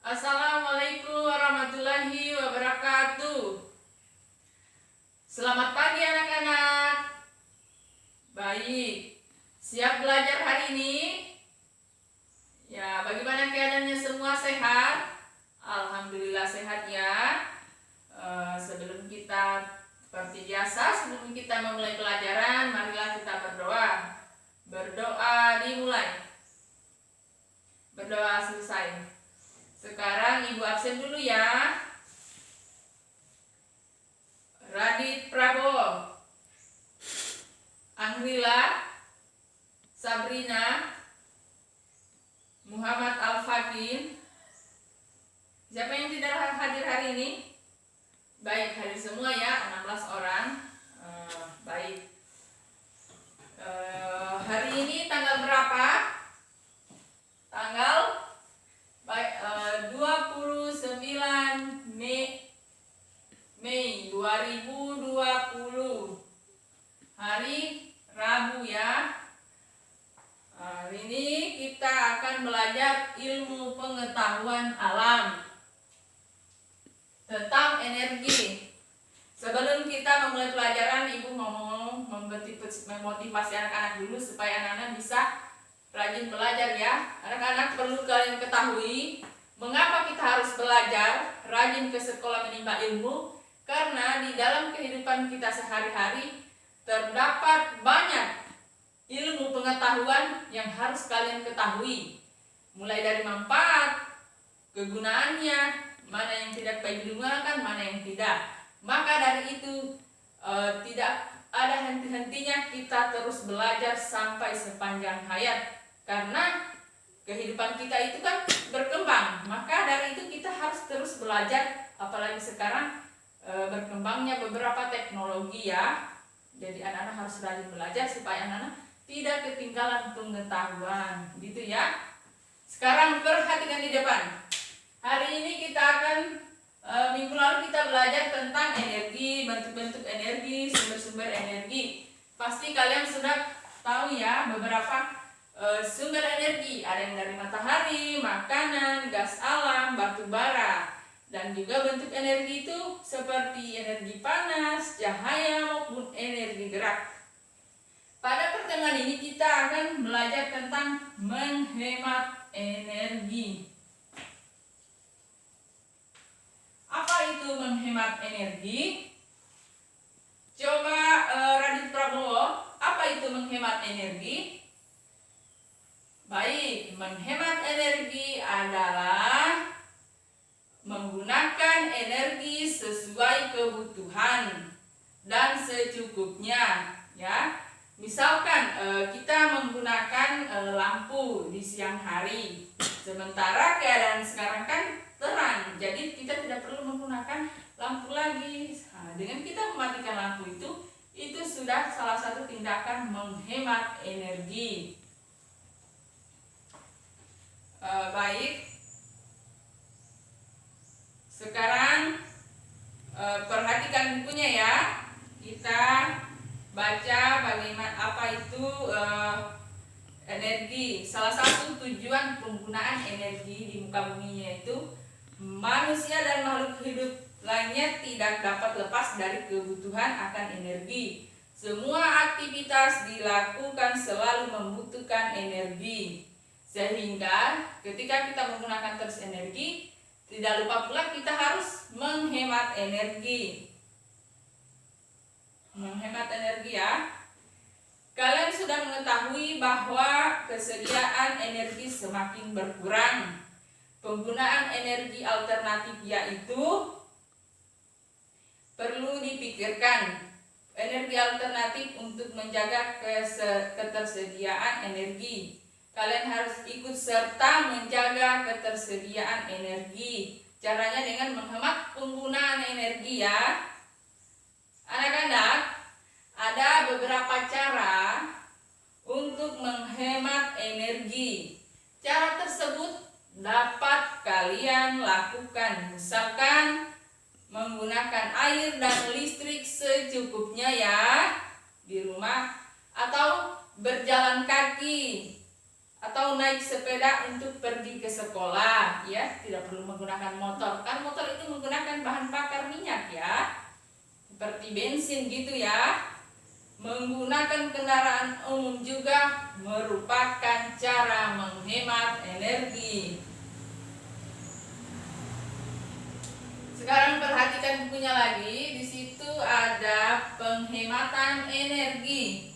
Assalamualaikum warahmatullahi wabarakatuh. Selamat pagi anak-anak. Baik, siap belajar hari ini? Ya, bagaimana keadaannya semua, sehat? Alhamdulillah sehat ya. Sebelum kita seperti biasa, sebelum kita memulai pelajaran, marilah kita berdoa. Berdoa dimulai. Berdoa selesai. Sekarang ibu absen dulu ya. Radit Prabowo, Angrila, Sabrina, Muhammad Al-Fakin. Siapa yang tidak hadir hari ini? Baik, hadir semua ya, 16 orang. Baik. Hari ini tanggal berapa? Tanggal 29 Mei 2020. Hari Rabu ya. Hari ini kita akan belajar ilmu pengetahuan alam tentang energi. Sebelum kita memulai pelajaran, ibu mau memotivasi anak-anak dulu supaya anak-anak bisa rajin belajar ya. Anak-anak perlu kalian ketahui mengapa kita harus belajar, rajin ke sekolah menimba ilmu. Karena di dalam kehidupan kita sehari-hari terdapat banyak ilmu pengetahuan yang harus kalian ketahui. Mulai dari manfaat, kegunaannya, mana yang tidak baik digunakan, mana yang tidak. Maka dari itu tidak ada henti-hentinya kita terus belajar sampai sepanjang hayat. Karena kehidupan kita itu kan berkembang, maka dari itu kita harus terus belajar. Apalagi sekarang berkembangnya beberapa teknologi ya. Jadi anak-anak harus rajin belajar supaya anak-anak tidak ketinggalan pengetahuan, gitu ya. Sekarang perhatikan di depan. Hari ini kita akan minggu lalu kita belajar tentang energi, bentuk-bentuk energi, sumber-sumber energi. Pasti kalian sudah tahu ya beberapa sumber energi. Ada yang dari matahari, makanan, gas alam, batu bara. Dan juga bentuk energi itu seperti energi panas, cahaya maupun energi gerak. Pada pertemuan ini kita akan belajar tentang menghemat energi. Apa itu menghemat energi? Coba Radit Prabowo, apa itu menghemat energi? Baik, menghemat energi adalah menggunakan energi sesuai kebutuhan dan secukupnya ya. Misalkan kita menggunakan lampu di siang hari, sementara keadaan sekarang kan terang, jadi kita tidak perlu menggunakan lampu lagi. Nah, dengan kita mematikan lampu itu sudah salah satu tindakan menghemat energi. Baik, sekarang perhatikan bukunya ya. Kita baca bagaimana apa itu energi. Salah satu tujuan penggunaan energi di muka bumi yaitu manusia dan makhluk hidup lainnya tidak dapat lepas dari kebutuhan akan energi. Semua aktivitas dilakukan selalu membutuhkan energi. Sehingga ketika kita menggunakan terus energi, tidak lupa pula kita harus menghemat energi. Menghemat energi ya. Kalian sudah mengetahui bahwa kesediaan energi semakin berkurang. Penggunaan energi alternatif yaitu perlu dipikirkan. Energi alternatif untuk menjaga ketersediaan energi. Kalian harus ikut serta menjaga ketersediaan energi. Caranya dengan menghemat penggunaan energi ya. Anak-anak, ada beberapa cara untuk menghemat energi. Cara tersebut dapat kalian lakukan. Misalkan menggunakan air dan listrik secukupnya ya di rumah, atau berjalan kaki, atau naik sepeda untuk pergi ke sekolah, ya, tidak perlu menggunakan motor. Kan motor itu menggunakan bahan bakar minyak ya, seperti bensin gitu ya. Menggunakan kendaraan umum juga merupakan cara menghemat energi. Sekarang perhatikan bukunya lagi. Di situ ada penghematan energi.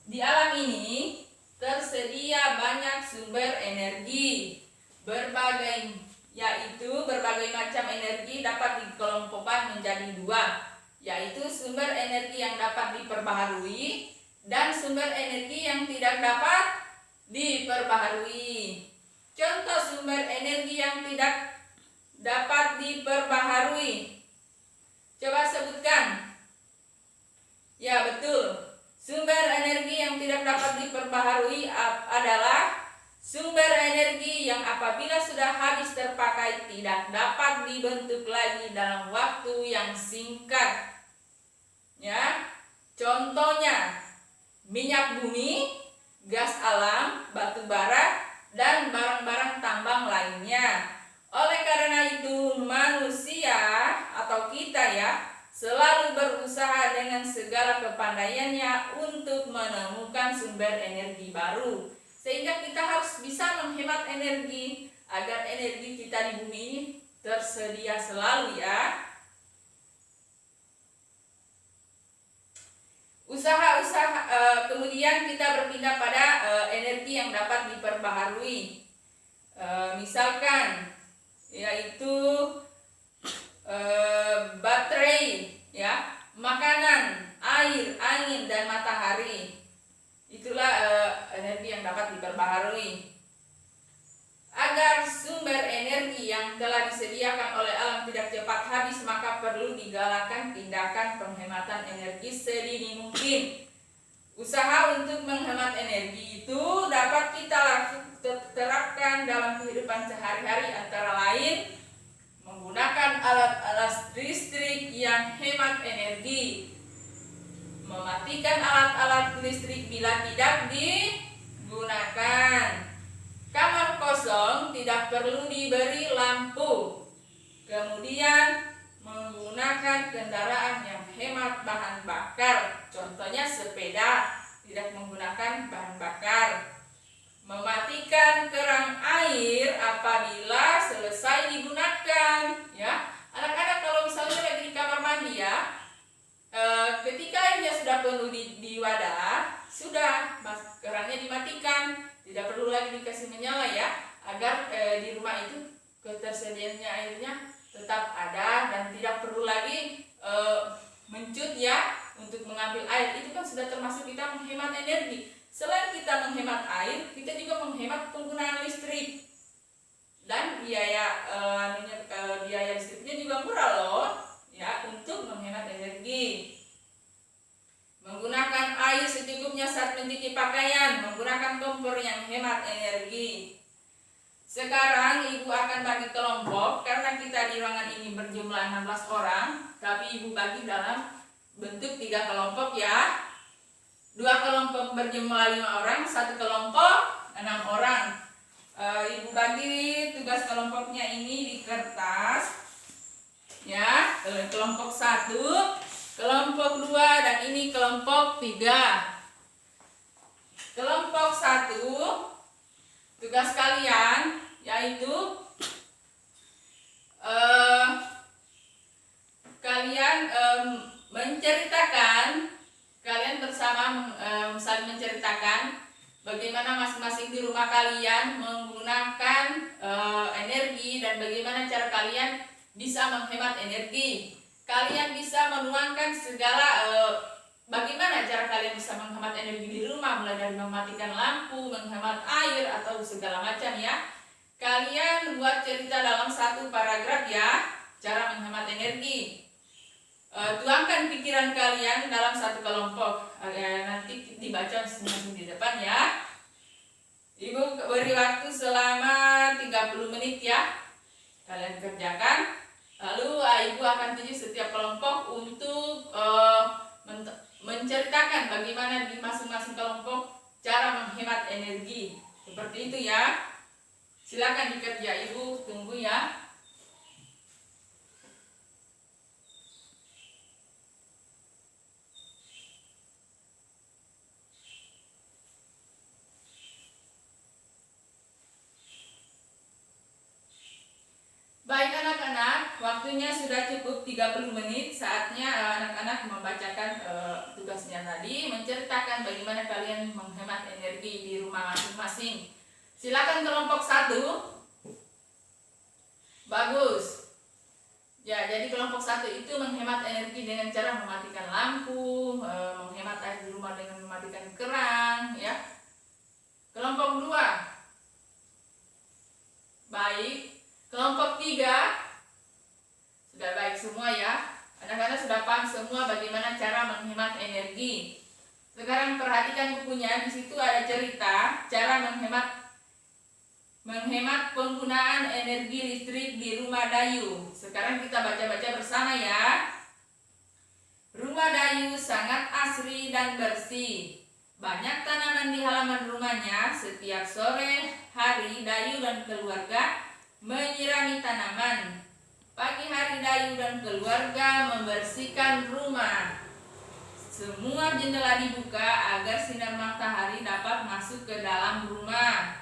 Di alam ini tersedia banyak sumber energi berbagai, yaitu berbagai macam energi dapat dikelompokkan menjadi dua, yaitu sumber energi yang dapat diperbaharui dan sumber energi yang tidak dapat diperbaharui. Contoh sumber energi yang tidak dapat diperbaharui, coba sebutkan. Ya, betul. Sumber energi yang tidak dapat diperbaharui adalah sumber energi yang apabila sudah habis terpakai tidak dapat dibentuk lagi dalam waktu yang singkat. Ya. Contohnya minyak bumi, gas alam, batu bara, dan barang-barang tambang lainnya. Oleh karena itu manusia atau kita ya selalu berusaha dengan segala kepandaiannya untuk menemukan sumber energi baru, sehingga kita harus bisa menghemat energi agar energi kita di bumi ini tersedia selalu ya. Kemudian kita berpindah pada energi yang dapat diperbaharui, misalkan yaitu baterai, ya, makanan, air, angin, dan matahari. Itulah energi yang dapat diperbaharui. Agar sumber energi yang telah disediakan oleh alam tidak cepat habis, maka perlu digalakkan tindakan penghematan energi sedini mungkin. Usaha untuk menghemat energi itu dapat kita terapkan dalam kehidupan sehari-hari, antara lain menggunakan alat-alat listrik yang hemat energi, mematikan alat-alat listrik bila tidak digunakan, kamar kosong tidak perlu diberi lampu, kemudian menggunakan kendaraan yang hemat bahan bakar, contohnya sepeda tidak menggunakan bahan bakar, mematikan keran air apabila selesai digunakan, ya. Anak-anak kalau misalnya lagi di kamar mandi ya, ketika airnya sudah penuh di wadah, sudah kerannya dimatikan, tidak perlu lagi dikasih menyala ya, agar di rumah itu ketersediaannya airnya tetap ada dan tidak perlu lagi mencut ya untuk mengambil air. Itu kan sudah termasuk kita menghemat energi. Selain kita menghemat air, kita juga menghemat penggunaan listrik, dan biaya listriknya juga murah loh, ya, untuk menghemat energi. Menggunakan air secukupnya saat mencuci pakaian, menggunakan kompor yang hemat energi. Sekarang ibu akan bagi kelompok, karena kita di ruangan ini berjumlah 16 orang, tapi ibu bagi dalam bentuk 3 kelompok ya. 2 kelompok berjumlah 5 orang, 1 kelompok 6 orang. Ibu bagi tugas kelompoknya ini di kertas, ya. Kelompok 1, kelompok 2, dan ini kelompok 3. Kelompok 1, tugas kalian yaitu kalian menceritakan. Kalian bersama saling menceritakan bagaimana masing-masing di rumah kalian menggunakan energi dan bagaimana cara kalian bisa menghemat energi. Kalian bisa menuangkan segala bagaimana cara kalian bisa menghemat energi di rumah, mulai dari mematikan lampu, menghemat air, atau segala macam ya. Kalian buat cerita dalam 1 paragraf ya, cara menghemat energi. Tuangkan pikiran kalian dalam 1 kelompok, nanti dibaca masing-masing di depan ya. Ibu beri waktu selama 30 menit ya, kalian kerjakan. Lalu ibu akan menceritakan bagaimana di masing-masing kelompok cara menghemat energi. Seperti itu ya. Silakan dikerja, Ibu tunggu ya. Baik anak-anak, waktunya sudah cukup 30 menit. Saatnya anak-anak membacakan tugasnya tadi, menceritakan bagaimana kalian menghemat energi di rumah masing-masing. Silakan kelompok 1. Bagus. Ya, jadi kelompok 1 itu menghemat energi dengan cara mematikan lampu, menghemat air di rumah dengan mematikan keran, ya. Kelompok 2. Baik. Kelompok 3 sudah baik semua ya. Anak-anak sudah paham semua bagaimana cara menghemat energi. Sekarang perhatikan bukunya, di situ ada cerita cara menghemat penggunaan energi listrik di rumah Dayu. Sekarang kita baca-baca bersama ya. Rumah Dayu sangat asri dan bersih. Banyak tanaman di halaman rumahnya. Setiap sore hari Dayu dan keluarga menyirami tanaman. Pagi hari Dayu dan keluarga membersihkan rumah. Semua jendela dibuka agar sinar matahari dapat masuk ke dalam rumah.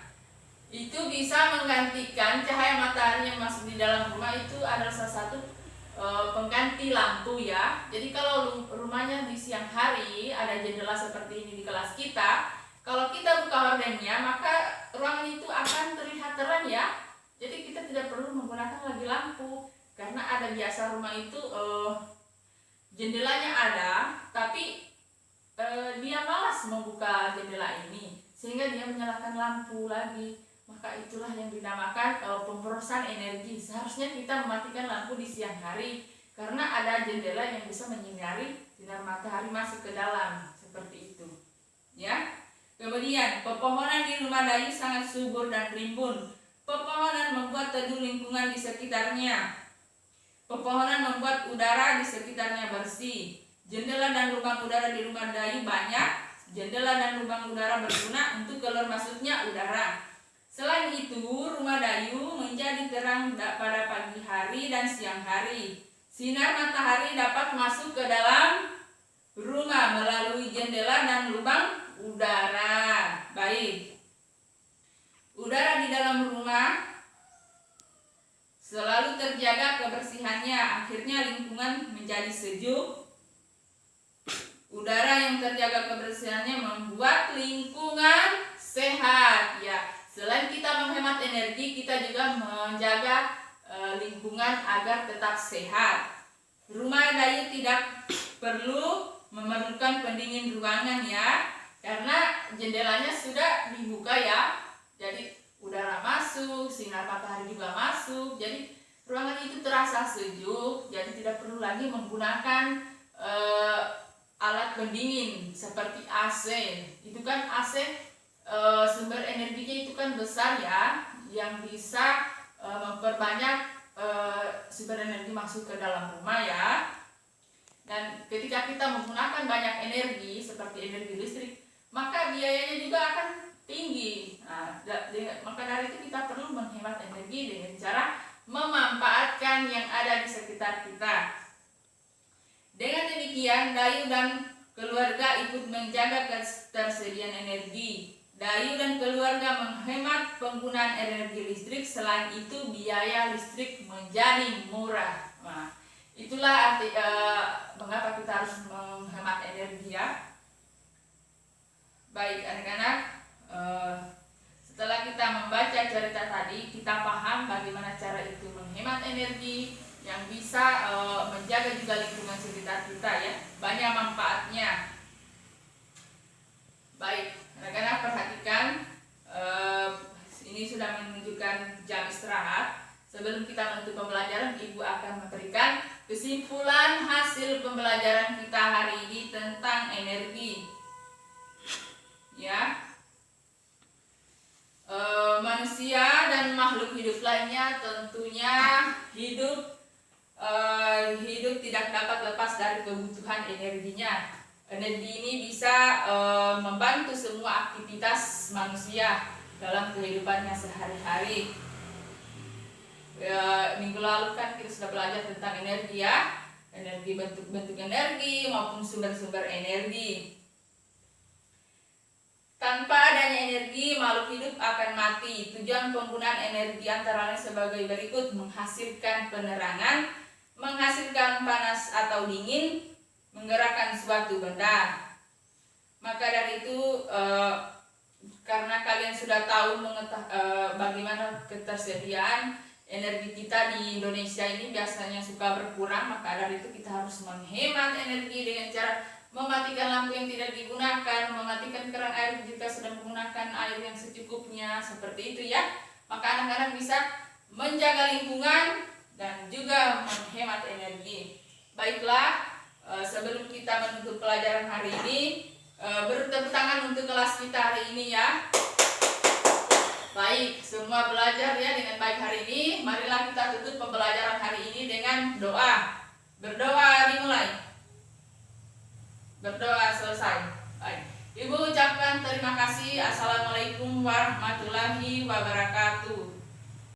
Itu bisa menggantikan cahaya matahari yang masuk di dalam rumah. Itu adalah salah satu pengganti lampu ya. Jadi kalau rumahnya di siang hari ada jendela seperti ini di kelas kita, kalau kita buka hordennya maka ruangan itu akan terlihat terang ya. Jadi kita tidak perlu menggunakan lagi lampu, karena ada biasa rumah itu jendelanya ada, tapi dia malas membuka jendela ini, sehingga dia menyalakan lampu lagi. Maka itulah yang dinamakan pemborosan energi. Seharusnya kita mematikan lampu di siang hari, karena ada jendela yang bisa menyinari sinar matahari masuk ke dalam, seperti itu. Ya. Kemudian pepohonan di rumah Dayu sangat subur dan rimbun. Pepohonan membuat teduh lingkungan di sekitarnya. Pepohonan membuat udara di sekitarnya bersih. Jendela dan lubang udara di rumah Dayu banyak. Jendela dan lubang udara berguna untuk keluar masuknya udara. Selain itu, rumah Dayu menjadi terang pada pagi hari dan siang hari. Sinar matahari dapat masuk ke dalam rumah melalui jendela dan lubang udara. Baik. Udara di dalam rumah selalu terjaga kebersihannya, akhirnya lingkungan menjadi sejuk. Udara yang terjaga kebersihannya membuat lingkungan sehat. Ya, selain kita menghemat energi, kita juga menjaga lingkungan agar tetap sehat. Rumah Dayu tidak perlu memerlukan pendingin ruangan ya, karena jendelanya sudah dibuka ya. Jadi udara masuk, sinar matahari juga masuk. Jadi ruangan itu terasa sejuk. Jadi tidak perlu lagi menggunakan alat pendingin seperti AC. Itu kan AC sumber energinya itu kan besar ya, yang bisa memperbanyak sumber energi masuk ke dalam rumah ya. Dan ketika kita menggunakan banyak energi seperti energi listrik, maka biayanya juga akan tinggi. Maka dari itu kita perlu menghemat energi dengan cara memanfaatkan yang ada di sekitar kita. Dengan demikian, Dayu dan keluarga ikut menjaga ketersediaan energi. Dayu dan keluarga menghemat penggunaan energi listrik. Selain itu, biaya listrik menjadi murah. Nah, itulah arti mengapa kita harus menghemat energi ya. Baik anak-anak. Setelah kita membaca cerita tadi, kita paham bagaimana cara itu menghemat energi yang bisa menjaga juga lingkungan sekitar kita ya. Banyak manfaatnya. Baik, anak-anak perhatikan, ini sudah menunjukkan jam istirahat. Sebelum kita menutup pembelajaran, Ibu akan memberikan kesimpulan hasil pembelajaran kita hari ini tentang energi. Ya. Manusia dan makhluk hidup lainnya tentunya hidup tidak dapat lepas dari kebutuhan energinya. Energi ini bisa membantu semua aktivitas manusia dalam kehidupannya sehari-hari. Minggu lalu kan kita sudah belajar tentang energi ya, energi, bentuk-bentuk energi maupun sumber-sumber energi. Tanpa adanya energi, makhluk hidup akan mati. Tujuan penggunaan energi antara lain sebagai berikut: menghasilkan penerangan, menghasilkan panas atau dingin, menggerakkan suatu benda. Maka dari itu, karena kalian sudah tahu bagaimana ketersediaan energi kita di Indonesia ini biasanya suka berkurang, maka dari itu kita harus menghemat energi dengan cara mematikan lampu yang tidak digunakan, mematikan keran air jika sedang menggunakan air yang secukupnya, seperti itu ya. Maka anak-anak bisa menjaga lingkungan dan juga menghemat energi. Baiklah, sebelum kita menutup pelajaran hari ini, beri tepuk tangan untuk kelas kita hari ini ya. Baik, semua belajar ya dengan baik hari ini. Marilah kita tutup pembelajaran hari ini dengan doa. Berdoa dimulai. Berdoa selesai. Baik. Ibu ucapkan terima kasih. Assalamualaikum warahmatullahi wabarakatuh.